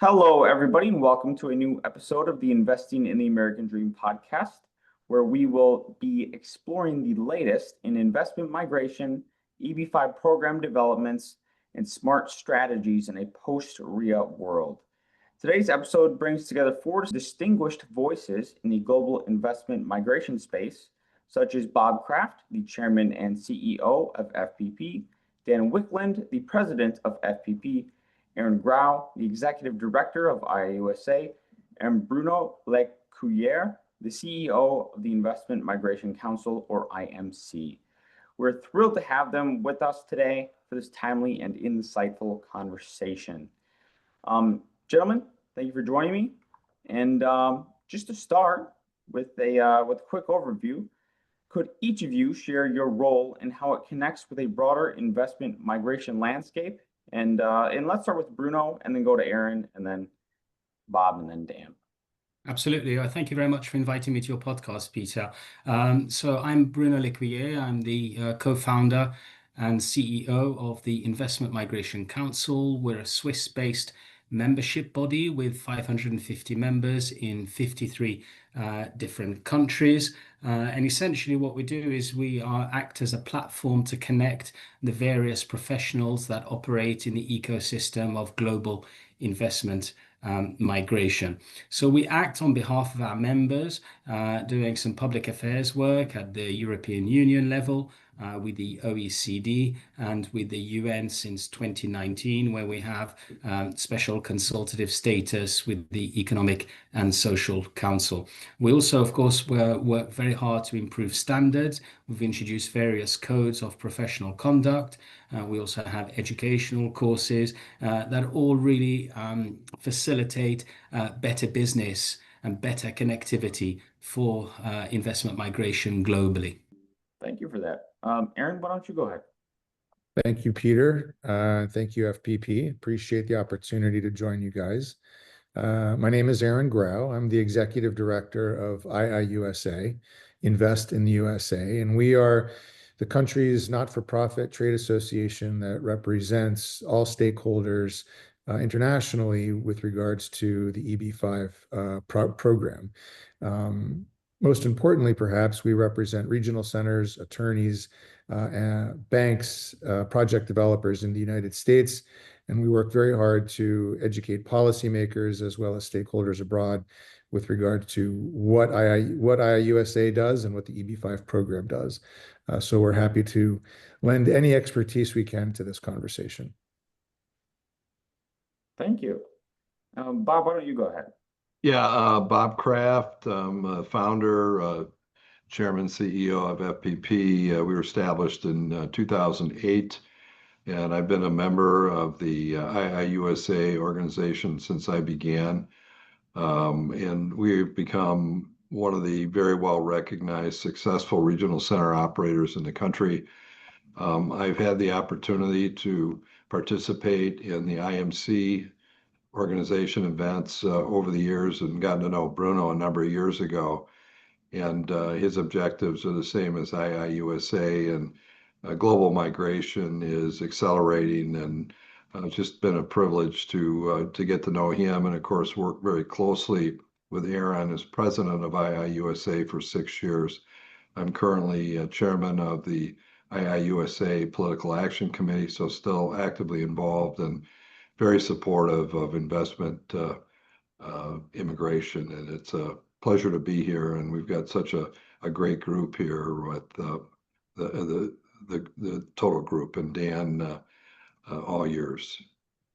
Hello, everybody, and welcome to a new episode of the Investing in the American Dream podcast, where we will be exploring the latest in investment migration, EB5 program developments, and smart strategies in a post-RIA world. Today's episode brings together four distinguished voices in the global investment migration space, such as Bob Kraft, the chairman and CEO of FPP, Dan Wickland, the president of FPP, Aaron Grau, the executive director of IIUSA, and Bruno Lecuyer, the CEO of the Investment Migration Council, or IMC. We're thrilled to have them with us today for this timely and insightful conversation. Gentlemen, thank you for joining me. And just to start with a quick overview, could each of you share your role and how it connects with a broader investment migration landscape? And let's start with Bruno, and then go to Aaron, and then Bob, and then Dan. Absolutely. Thank you very much for inviting me to your podcast, Peter. So I'm Bruno Lecuyer. I'm the co-founder and CEO of the Investment Migration Council. We're a Swiss-based membership body with 550 members in 53 different countries. And essentially what we do is we act as a platform to connect the various professionals that operate in the ecosystem of global investment migration. So we act on behalf of our members, doing some public affairs work at the European Union level, with the OECD and with the UN since 2019, where we have special consultative status with the Economic and Social Council. We also, of course, work very hard to improve standards. We've introduced various codes of professional conduct. We also have educational courses that all really facilitate better business and better connectivity for investment migration globally. Thank you for that. Aaron, why don't you go ahead? Thank you, Peter. Thank you, FPP. Appreciate the opportunity to join you guys. My name is Aaron Grau. I'm the executive director of IIUSA, Invest in the USA, and we are the country's not-for-profit trade association that represents all stakeholders internationally with regards to the EB5 program. Most importantly, perhaps, we represent regional centers, attorneys, banks, project developers in the United States, and we work very hard to educate policymakers as well as stakeholders abroad with regard to what IIUSA does and what the EB5 program does. So we're happy to lend any expertise we can to this conversation. Thank you. Bob, why don't you go ahead? Yeah, Bob Kraft, founder, chairman, CEO of FPP. We were established in 2008, and I've been a member of the IIUSA organization since I began. And we've become one of the very well-recognized successful regional center operators in the country. I've had the opportunity to participate in the IMC organization events over the years and gotten to know Bruno a number of years ago. And his objectives are the same as IIUSA, and global migration is accelerating, and it's just been a privilege to get to know him, and of course work very closely with Aaron as president of IIUSA for 6 years. I'm currently chairman of the IIUSA Political Action Committee, so still actively involved and very supportive of investment immigration, and it's a pleasure to be here. And we've got such a great group here with the total group, and Dan, all yours.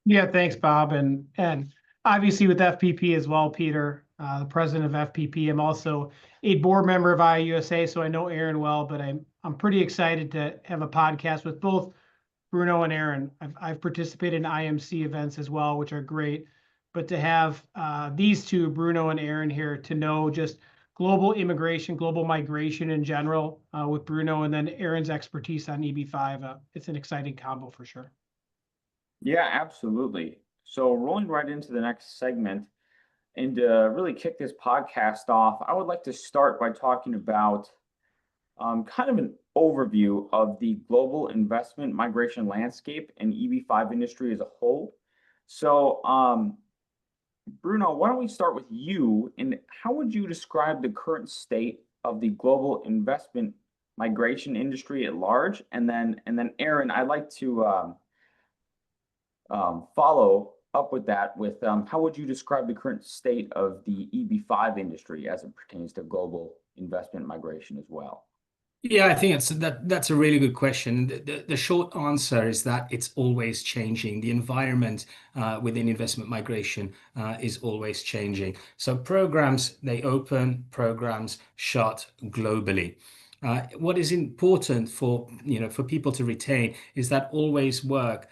Yeah, thanks, Bob, and obviously with FPP as well, Peter, the president of FPP. I'm also a board member of IIUSA, so I know Aaron well, but I'm pretty excited to have a podcast with both Bruno and Aaron. I've participated in IMC events as well, which are great. But to have these two, Bruno and Aaron, here to know just global immigration, global migration in general with Bruno, and then Aaron's expertise on EB5, it's an exciting combo for sure. Yeah, absolutely. So rolling right into the next segment, and to really kick this podcast off, I would like to start by talking about kind of an overview of the global investment migration landscape and EB5 industry as a whole. So Bruno, why don't we start with you? And how would you describe the current state of the global investment migration industry at large? And then Aaron, I'd like to follow up with that with how would you describe the current state of the EB5 industry as it pertains to global investment migration as well? Yeah, I think that's a really good question. The short answer is that it's always changing. The environment within investment migration is always changing. So programs, they open, programs shut globally. What is important for for people to retain is that always work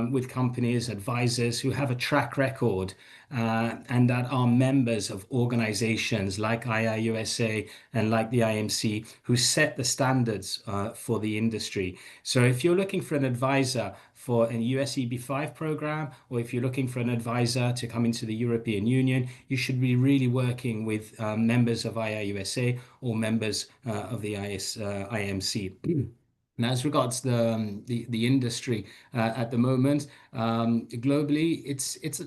with companies, advisors who have a track record and that are members of organizations like IIUSA and like the IMC who set the standards for the industry. So if you're looking for an advisor for an US EB5 program, or if you're looking for an advisor to come into the European Union, you should be really working with members of IIUSA or members of the IMC. Now, as regards the industry at the moment, globally,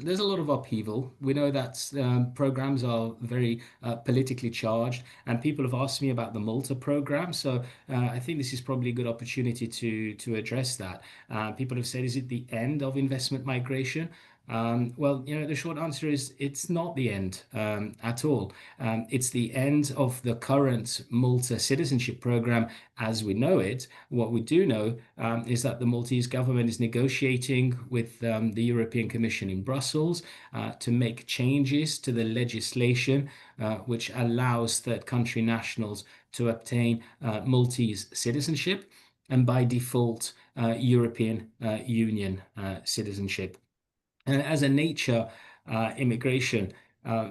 there's a lot of upheaval. We know that programs are very politically charged, and people have asked me about the Malta program. So I think this is probably a good opportunity to address that. People have said, is it the end of investment migration? Well, the short answer is it's not the end at all. It's the end of the current Malta citizenship program as we know it. What we do know is that the Maltese government is negotiating with the European Commission in Brussels to make changes to the legislation which allows third country nationals to obtain Maltese citizenship and by default European Union citizenship. And as a nature immigration,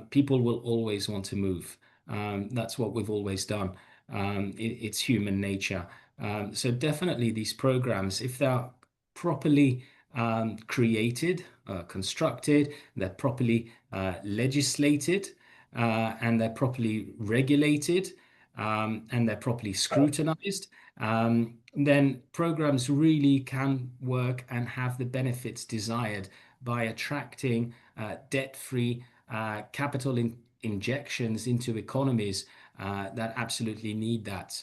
people will always want to move. That's what we've always done. It's human nature. So definitely these programs, if they're properly created, constructed, they're properly legislated, and they're properly regulated, and they're properly scrutinized, then programs really can work and have the benefits desired by attracting debt-free capital injections into economies that absolutely need that.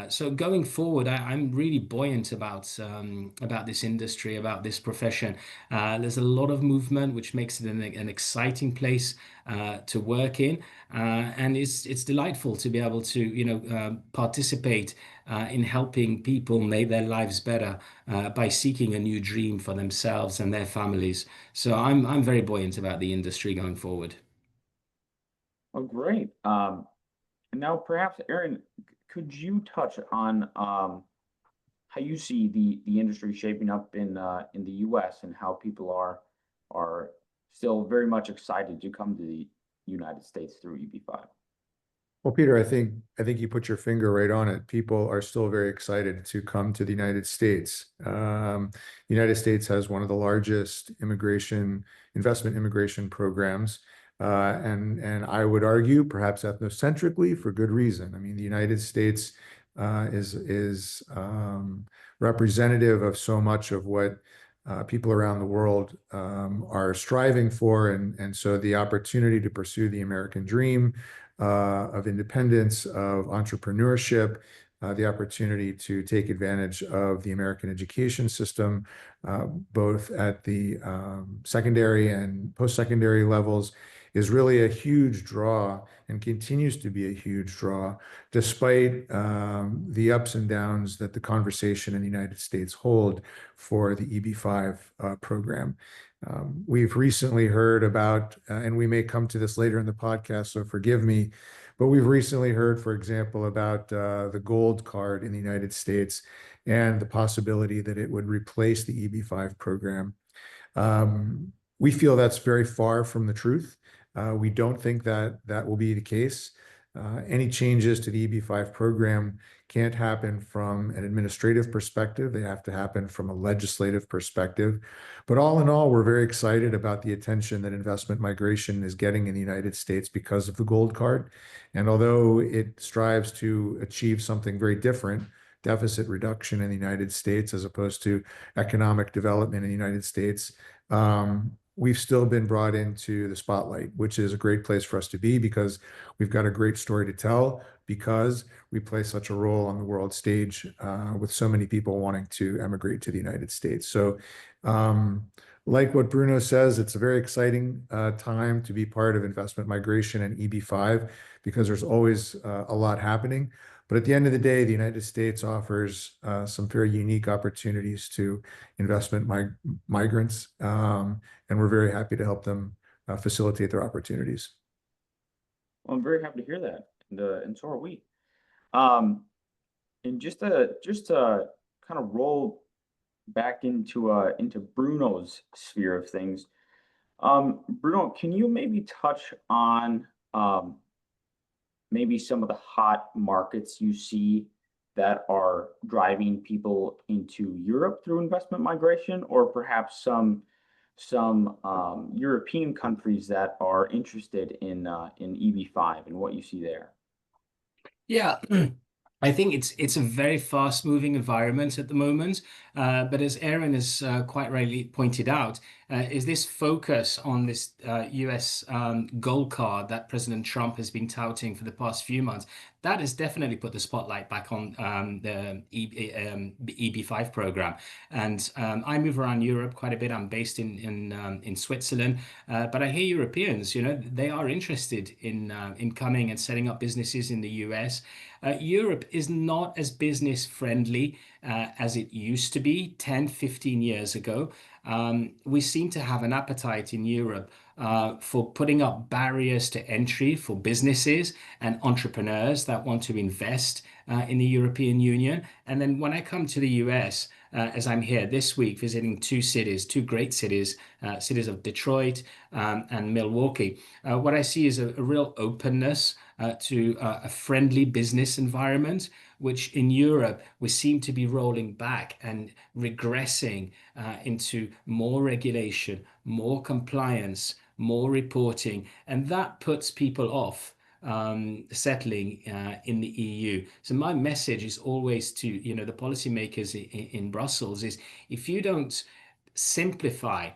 So going forward, I'm really buoyant about this industry, about this profession. There's a lot of movement, which makes it an exciting place to work in, and it's delightful to be able to participate in helping people make their lives better by seeking a new dream for themselves and their families. So I'm very buoyant about the industry going forward. Oh, great. And now perhaps, Aaron, could you touch on how you see the industry shaping up in the US and how people are still very much excited to come to the United States through EB5? Well, Peter, I think you put your finger right on it. People are still very excited to come to the United States. The United States has one of the largest investment immigration programs, and I would argue perhaps ethnocentrically for good reason. I mean, the United States is representative of so much of what people around the world are striving for, and so the opportunity to pursue the American dream of independence, of entrepreneurship, the opportunity to take advantage of the American education system, both at the secondary and post-secondary levels, is really a huge draw and continues to be a huge draw, despite the ups and downs that the conversation in the United States hold for the EB5 program. We've recently heard about, and we may come to this later in the podcast, so forgive me, but we've recently heard, for example, about the gold card in the United States and the possibility that it would replace the EB5 program. We feel that's very far from the truth. We don't think that will be the case. Any changes to the EB5 program can't happen from an administrative perspective. They have to happen from a legislative perspective. But all in all, we're very excited about the attention that investment migration is getting in the United States because of the gold card. And although it strives to achieve something very different, deficit reduction in the United States as opposed to economic development in the United States, we've still been brought into the spotlight, which is a great place for us to be because we've got a great story to tell, because we play such a role on the world stage with so many people wanting to emigrate to the United States. So like what Bruno says, it's a very exciting time to be part of investment migration and EB5 because there's always a lot happening. But at the end of the day, the United States offers some very unique opportunities to investment migrants, and we're very happy to help them facilitate their opportunities. Well, I'm very happy to hear that, and so are we. And just to kind of roll back into Bruno's sphere of things, Bruno, can you maybe touch on maybe some of the hot markets you see that are driving people into Europe through investment migration, or perhaps some European countries that are interested in EB5 and what you see there? Yeah, I think it's a very fast-moving environment at the moment. But as Aaron has quite rightly pointed out, is this focus on this US gold card that President Trump has been touting for the past few months. That has definitely put the spotlight back on the EB5 program. And I move around Europe quite a bit. I'm based in Switzerland, but I hear Europeans, they are interested in coming and setting up businesses in the US. Europe is not as business friendly as it used to be 10, 15 years ago. We seem to have an appetite in Europe for putting up barriers to entry for businesses and entrepreneurs that want to invest in the European Union. And then when I come to the US, as I'm here this week visiting two great cities, cities of Detroit and Milwaukee, what I see is a real openness to a friendly business environment, which in Europe we seem to be rolling back and regressing into more regulation, more compliance, more reporting, and that puts people off settling in the EU. So my message is always to the policymakers in Brussels is, if you don't simplify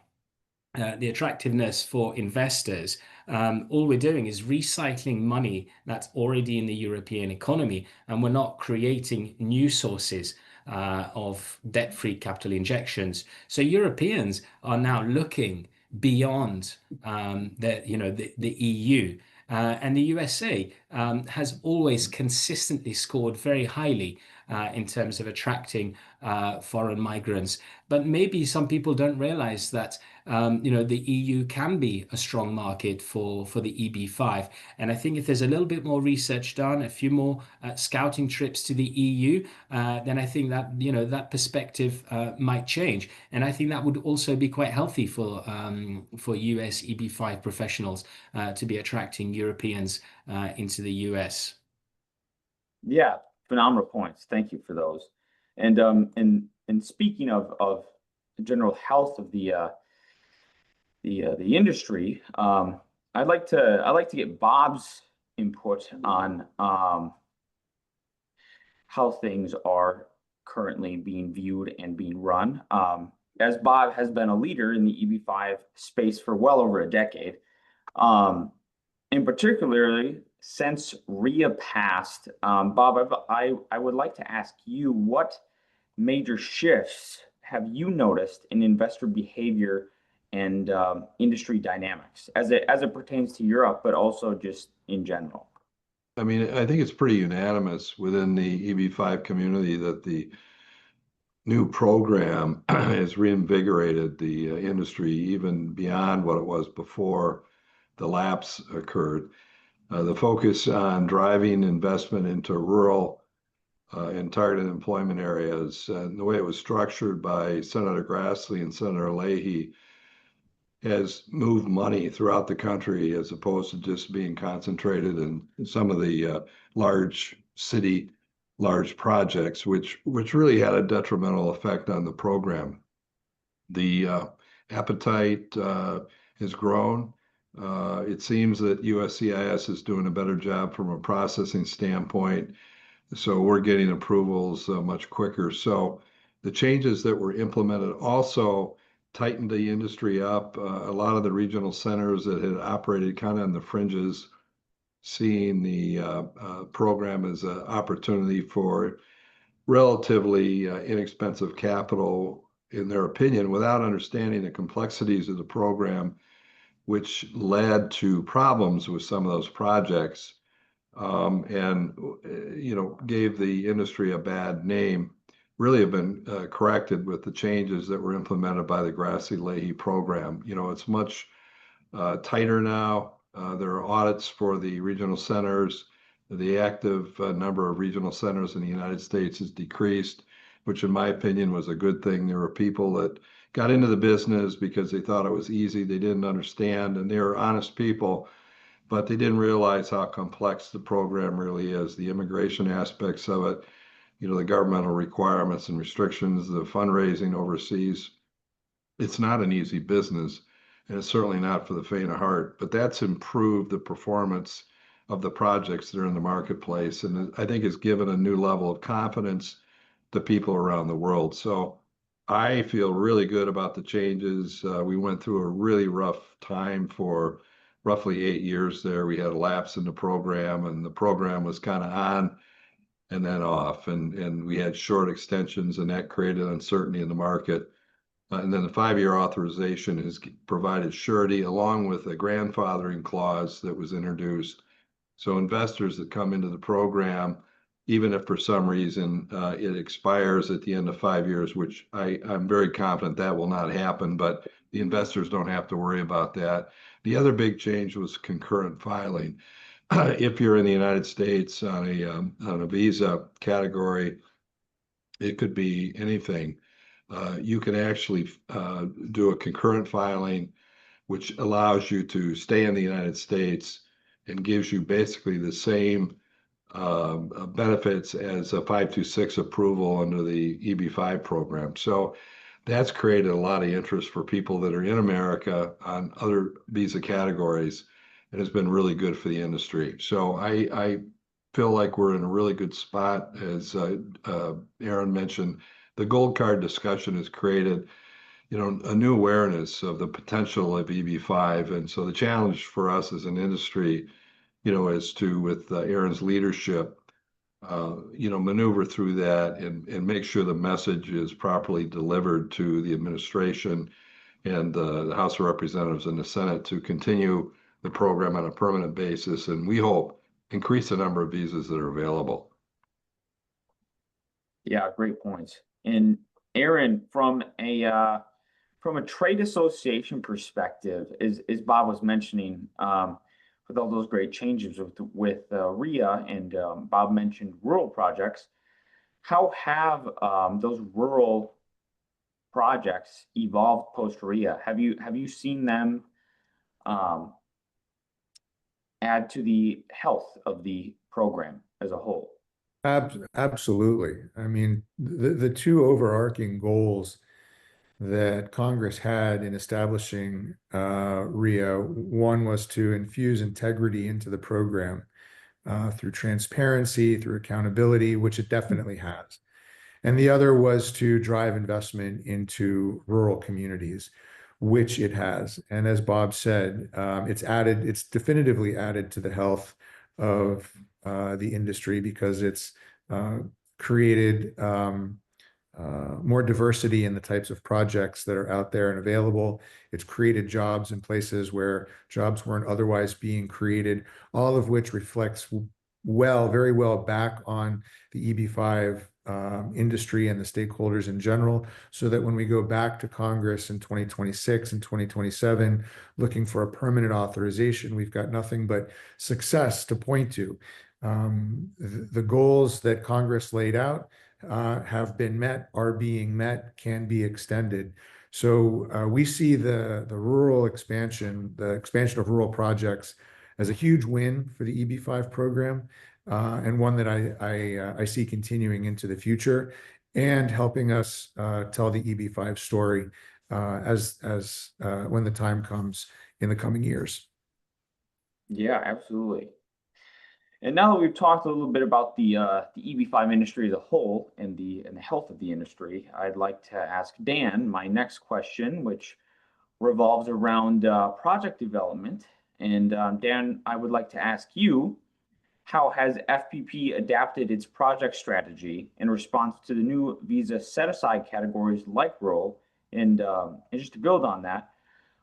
the attractiveness for investors, all we're doing is recycling money that's already in the European economy, and we're not creating new sources of debt-free capital injections. So Europeans are now looking beyond the EU. And the USA has always consistently scored very highly in terms of attracting foreign migrants. But maybe some people don't realize that the EU can be a strong market for the EB5. And I think if there's a little bit more research done, a few more scouting trips to the EU, then I think that that perspective might change. And I think that would also be quite healthy for US EB5 professionals to be attracting Europeans into the US. Yeah, phenomenal points. Thank you for those. And speaking of the general health of the industry, I'd like to get Bob's input on how things are currently being viewed and being run. As Bob has been a leader in the EB5 space for well over a decade, and particularly since RIA passed, Bob, I would like to ask you, what major shifts have you noticed in investor behavior and industry dynamics as it pertains to Europe, but also just in general? I mean, I think it's pretty unanimous within the EB5 community that the new program has reinvigorated the industry even beyond what it was before the lapse occurred. The focus on driving investment into rural and targeted employment areas, and the way it was structured by Senator Grassley and Senator Leahy, has moved money throughout the country as opposed to just being concentrated in some of the large projects, which really had a detrimental effect on the program. The appetite has grown. It seems that USCIS is doing a better job from a processing standpoint, so we're getting approvals much quicker. So the changes that were implemented also tightened the industry up. A lot of the regional centers that had operated kind of on the fringes, seeing the program as an opportunity for relatively inexpensive capital, in their opinion, without understanding the complexities of the program, which led to problems with some of those projects, and gave the industry a bad name, really have been corrected with the changes that were implemented by the Grassi-Lahey program. It's much tighter now. There are audits for the regional centers. The active number of regional centers in the United States has decreased, which in my opinion was a good thing. There were people that got into the business because they thought it was easy. They didn't understand, and they were honest people, but they didn't realize how complex the program really is, the immigration aspects of it, the governmental requirements and restrictions, the fundraising overseas. It's not an easy business, and it's certainly not for the faint of heart, but that's improved the performance of the projects that are in the marketplace, and I think it's given a new level of confidence to people around the world. So I feel really good about the changes. We went through a really rough time for roughly 8 years there. We had a lapse in the program, and the program was kind of on and then off, and we had short extensions, and that created uncertainty in the market. And then the 5-year authorization has provided surety along with a grandfathering clause that was introduced. So investors that come into the program, even if for some reason it expires at the end of 5 years, which I'm very confident that will not happen, but the investors don't have to worry about that. The other big change was concurrent filing. If you're in the United States on a visa category, it could be anything. You can actually do a concurrent filing, which allows you to stay in the United States and gives you basically the same benefits as a 526 approval under the EB-5 program. So that's created a lot of interest for people that are in America on other visa categories, and has been really good for the industry. So I feel like we're in a really good spot. As Aaron mentioned, the gold card discussion has created a new awareness of the potential of EB-5. And so the challenge for us as an industry, is to, with Aaron's leadership, maneuver through that and make sure the message is properly delivered to the administration and the House of Representatives and the Senate to continue the program on a permanent basis. And we hope increase the number of visas that are available. Yeah, great points. And Aaron, from a trade association perspective, as Bob was mentioning, with all those great changes with RIA, and Bob mentioned rural projects, how have those rural projects evolved post RIA? Have you seen them add to the health of the program as a whole? Absolutely. I mean, the two overarching goals that Congress had in establishing RIA, one was to infuse integrity into the program through transparency, through accountability, which it definitely has. And the other was to drive investment into rural communities, which it has. And as Bob said, it's definitively added to the health of the industry, because it's created more diversity in the types of projects that are out there and available. It's created jobs in places where jobs weren't otherwise being created, all of which reflects very well back on the EB-5 industry and the stakeholders in general, so that when we go back to Congress in 2026 and 2027 looking for a permanent authorization, we've got nothing but success to point to. The goals that Congress laid out have been met, are being met, can be extended. So we see the rural expansion, the expansion of rural projects, as a huge win for the EB-5 program, and one that I see continuing into the future and helping us tell the EB-5 story as when the time comes in the coming years. Yeah, absolutely. And now that we've talked a little bit about the EB5 industry as a whole and the health of the industry, I'd like to ask Dan my next question, which revolves around project development. And Dan, I would like to ask you, how has FPP adapted its project strategy in response to the new visa set-aside categories like rural? And just to build on that,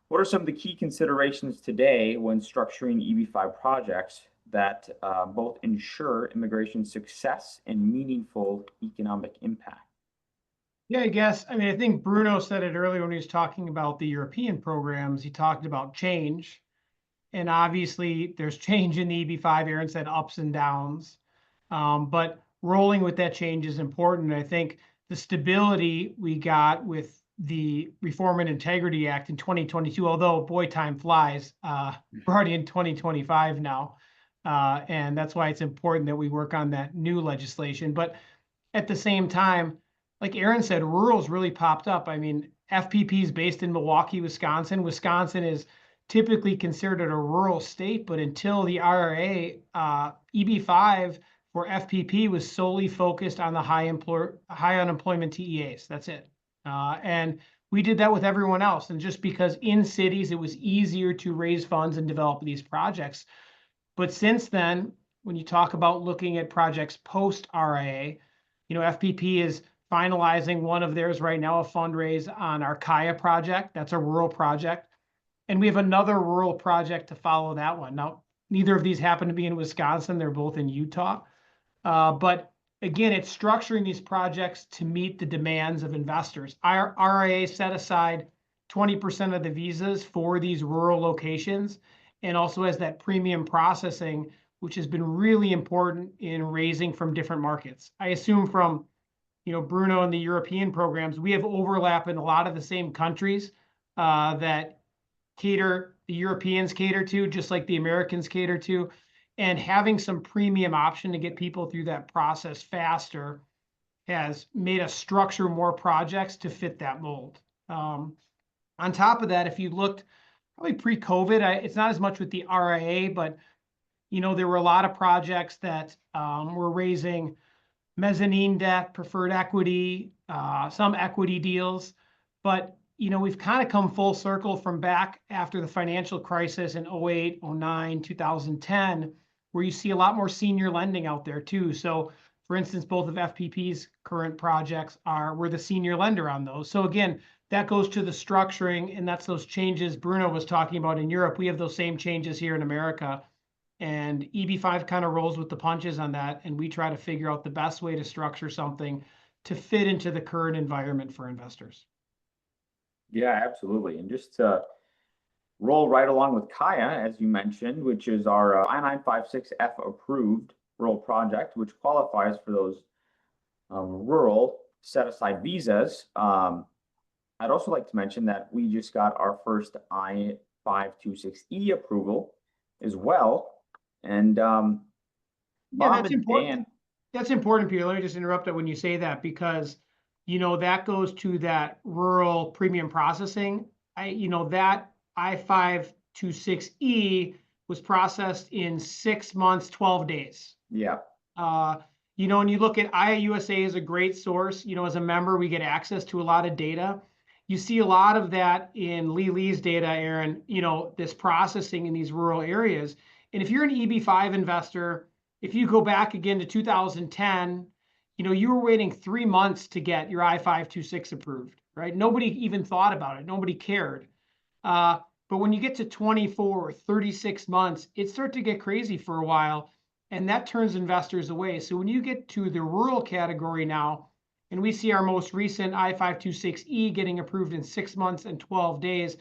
what are some of the key considerations today when structuring EB5 projects that both ensure immigration success and meaningful economic impact? Yeah, I think Bruno said it earlier when he was talking about the European programs. He talked about change. And obviously, there's change in the EB5. Aaron said ups and downs. But rolling with that change is important. I think the stability we got with the Reform and Integrity Act in 2022, although boy, time flies, we're already in 2025 now. And that's why it's important that we work on that new legislation. But at the same time, like Aaron said, rural's really popped up. I mean, FPP is based in Milwaukee, Wisconsin. Wisconsin is typically considered a rural state, but until the IRA, EB5 for FPP was solely focused on the high unemployment TEAs. That's it. And we did that with everyone else. And just because in cities, it was easier to raise funds and develop these projects. But since then, when you talk about looking at projects post RIA, FPP is finalizing one of theirs right now, a fundraise on our Kaya project. That's a rural project. And we have another rural project to follow that one. Now, neither of these happen to be in Wisconsin. They're both in Utah. But again, it's structuring these projects to meet the demands of investors. Our RIA set aside 20% of the visas for these rural locations, and also has that premium processing, which has been really important in raising from different markets. I assume from Bruno and the European programs, we have overlap in a lot of the same countries that the Europeans cater to, just like the Americans cater to, and having some premium option to get people through that process faster has made us structure more projects to fit that mold. On top of that, if you looked probably pre-COVID, it's not as much with the RIA, but there were a lot of projects that were raising mezzanine debt, preferred equity, some equity deals, but we've kind of come full circle from back after the financial crisis in 08, 09, 2010, where you see a lot more senior lending out there too. So for instance, both of FPP's current projects we're the senior lender on those. So again, that goes to the structuring, and that's those changes Bruno was talking about in Europe. We have those same changes here in America, and EB5 kind of rolls with the punches on that. And we try to figure out the best way to structure something to fit into the current environment for investors. Yeah, absolutely. And just to roll right along with Kaya, as you mentioned, which is our I-956F approved rural project, which qualifies for those rural set-aside visas. I'd also like to mention that we just got our first I-526E approval as well. And Bob that's and important. Dan, That's important, Peter. Let me just interrupt it when you say that, because that goes to that rural premium processing. That I-526E was processed in 6 months, 12 days. Yeah. And you look at IIUSA is a great source. As a member, we get access to a lot of data. You see a lot of that in Lee's data, Aaron, this processing in these rural areas. And if you're an EB5 investor, if you go back again to 2010, you were waiting 3 months to get your I-526 approved, right? Nobody even thought about it. Nobody cared. But when you get to 24 or 36 months, it starts to get crazy for a while, and that turns investors away. So when you get to the rural category now, and we see our most recent I-526E getting approved in 6 months and 12 days,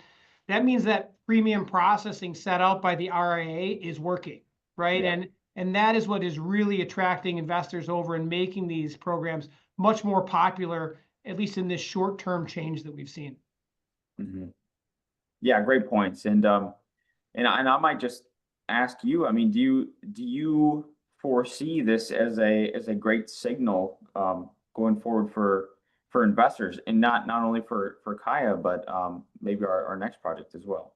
that means that premium processing set out by the RIA is working, right? Yeah. And that is what is really attracting investors over and making these programs much more popular, at least in this short-term change that we've seen. Mm-hmm. Yeah, great points. And I might just ask you, I mean, do you foresee this as a great signal going forward for investors, and not only for Kaya, but maybe our next project as well?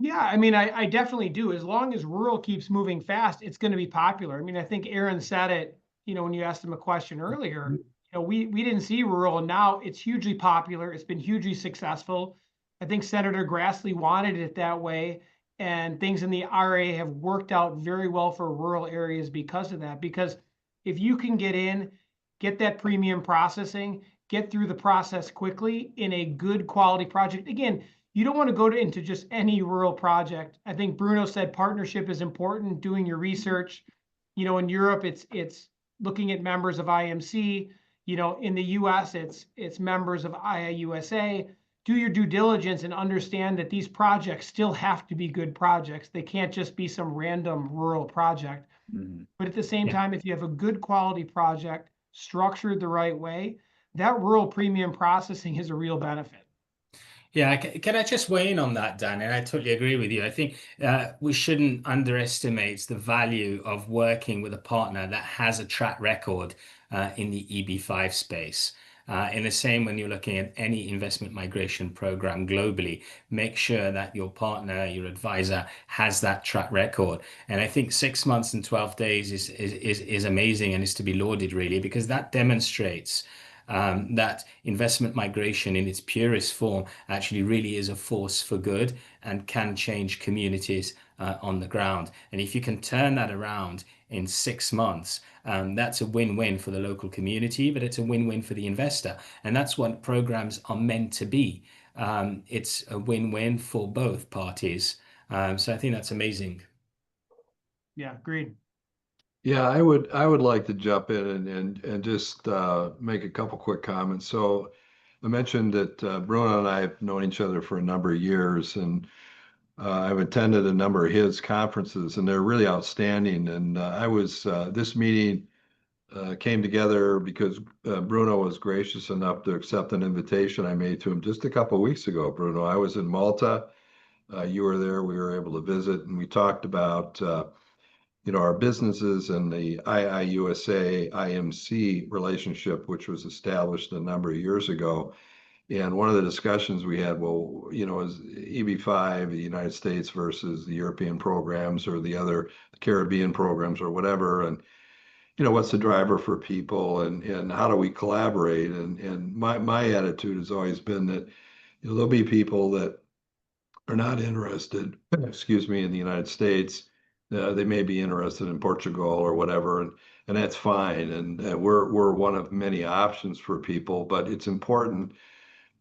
Yeah, I mean, I definitely do. As long as rural keeps moving fast, it's going to be popular. I mean, I think Aaron said it, when you asked him a question earlier, we didn't see rural, and now it's hugely popular. It's been hugely successful. I think Senator Grassley wanted it that way, and things in the RA have worked out very well for rural areas because of that. Because if you can get in, get that premium processing, get through the process quickly in a good quality project. Again, you don't want to go into just any rural project. I think Bruno said partnership is important, doing your research. In Europe, it's looking at members of IMC. In the US, it's members of IIUSA. Do your due diligence and understand that these projects still have to be good projects. They can't just be some random rural project. Mhm. But at the same Yeah. time, if you have a good quality project structured the right way, that rural premium processing is a real benefit. Yeah, can I just weigh in on that, Dan? And I totally agree with you. I think we shouldn't underestimate the value of working with a partner that has a track record in the EB5 space. In the same, when you're looking at any investment migration program globally, make sure that your partner, your advisor, has that track record. And I think 6 months and 12 days is amazing and is to be lauded, really, because that demonstrates that investment migration in its purest form actually really is a force for good and can change communities on the ground. And if you can turn that around in 6 months, that's a win-win for the local community, but it's a win-win for the investor. And that's what programs are meant to be. It's a win-win for both parties. So I think that's amazing. Yeah, agreed. Yeah, I would like to jump in and just make a couple quick comments. So I mentioned that Bruno and I have known each other for a number of years, and I've attended a number of his conferences, and they're really outstanding. And this meeting came together because Bruno was gracious enough to accept an invitation I made to him just a couple of weeks ago. Bruno, I was in Malta. You were there. We were able to visit, and we talked about our businesses and the IIUSA IMC relationship, which was established a number of years ago. And one of the discussions we had, well, is EB5, the United States versus the European programs or the Caribbean programs or whatever. And, what's the driver for people and how do we collaborate? And my attitude has always been that there'll be people that are not interested, excuse me, in the United States. They may be interested in Portugal or whatever, and that's fine. And we're one of many options for people, but it's important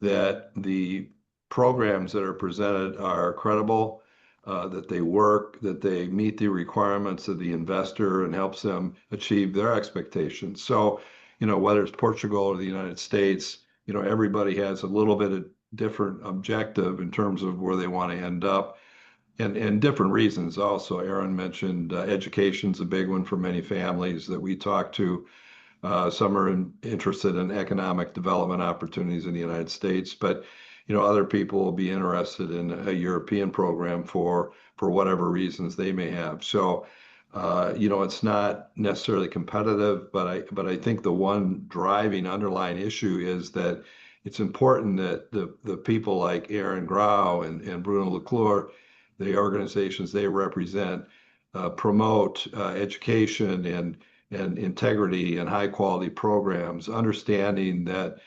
that the programs that are presented are credible, that they work, that they meet the requirements of the investor and helps them achieve their expectations. So, whether it's Portugal or the United States, everybody has a little bit of different objective in terms of where they want to end up and different reasons also. Aaron mentioned education's a big one for many families that we talk to. Some are interested in economic development opportunities in the United States, but other people will be interested in a European program for whatever reasons they may have. So, it's not necessarily competitive, but I think the one driving underlying issue is that it's important that the people like Aaron Grau and Bruno Leclerc, the organizations they represent, promote education and integrity and high quality programs, understanding that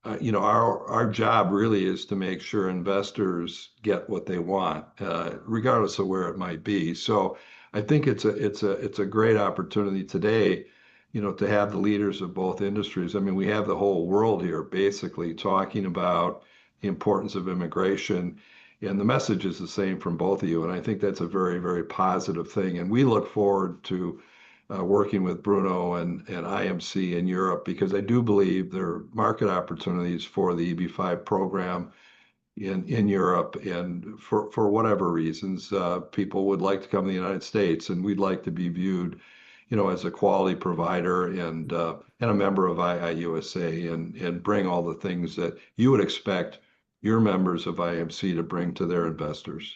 our job really is to make sure investors get what they want, regardless of where it might be. So I think it's a great opportunity today, to have the leaders of both industries. I mean, we have the whole world here basically talking about the importance of immigration, and the message is the same from both of you. And I think that's a very, very positive thing. And we look forward to working with Bruno and IMC in Europe, because I do believe there are market opportunities for the EB5 program in Europe. And for whatever reasons, people would like to come to the United States, and we'd like to be viewed, as a quality provider and a member of IIUSA and bring all the things that you would expect your members of IMC to bring to their investors.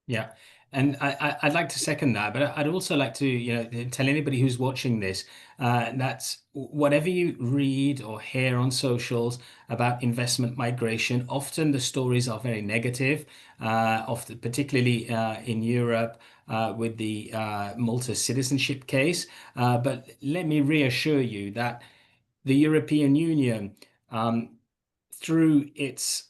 Yeah. And I'd like to second that, but I'd also like to, tell anybody who's watching this that whatever you read or hear on socials about investment migration, often the stories are very negative, often particularly in Europe with the Malta citizenship case. But let me reassure you that the European Union, through its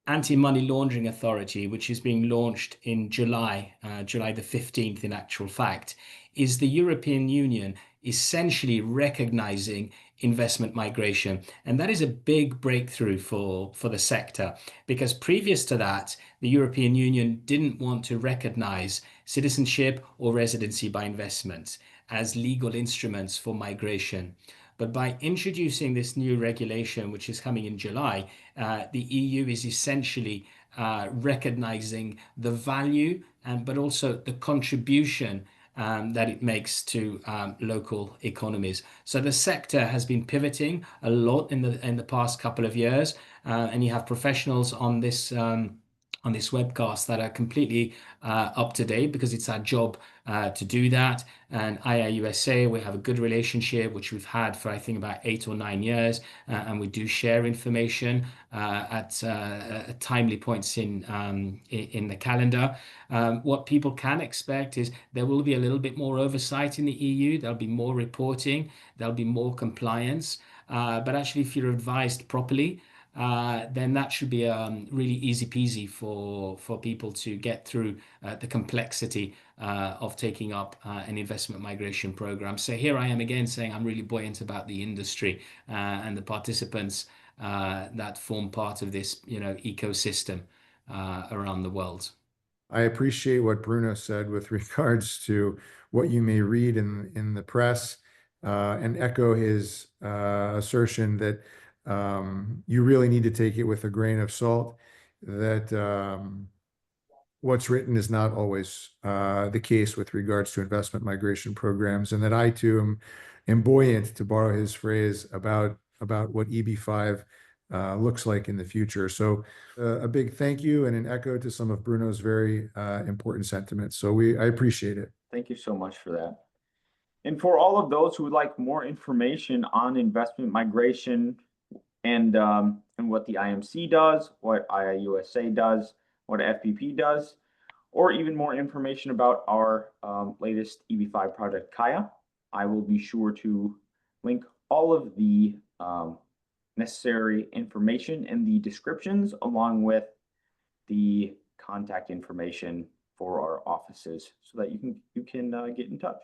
Anti-Money Laundering Authority, which is being launched in July the 15th, in actual fact, is the European Union essentially recognizing investment migration. And that is a big breakthrough for the sector, because previous to that, the European Union didn't want to recognize citizenship or residency by investments as legal instruments for migration. But by introducing this new regulation, which is coming in July, the EU is essentially recognizing the value but also the contribution that it makes to local economies. So the sector has been pivoting a lot in the past couple of years, and you have professionals on this webcast that are completely up to date, because it's our job to do that. And IIUSA, we have a good relationship, which we've had for I think about 8 or 9 years, and we do share information at timely points in the calendar. What people can expect is there will be a little bit more oversight in the EU. There'll be more reporting. There'll be more compliance. But actually, if you're advised properly, then that should be really easy peasy for people to get through the complexity of taking up an investment migration program. So here I am again saying I'm really buoyant about the industry and the participants that form part of this, ecosystem around the world. I appreciate what Bruno said with regards to what you may read in the press, and echo his assertion that you really need to take it with a grain of salt, that what's written is not always the case with regards to investment migration programs, and that I too am buoyant, to borrow his phrase, about what EB5 looks like in the future. So a big thank you and an echo to some of Bruno's very important sentiments. So I appreciate it. Thank you so much for that. And for all of those who would like more information on investment migration and what the IMC does, what IIUSA does, what FPP does, or even more information about our latest EB5 project, Kaya, I will be sure to link all of the necessary information in the descriptions, along with the contact information for our offices, so that you can get in touch.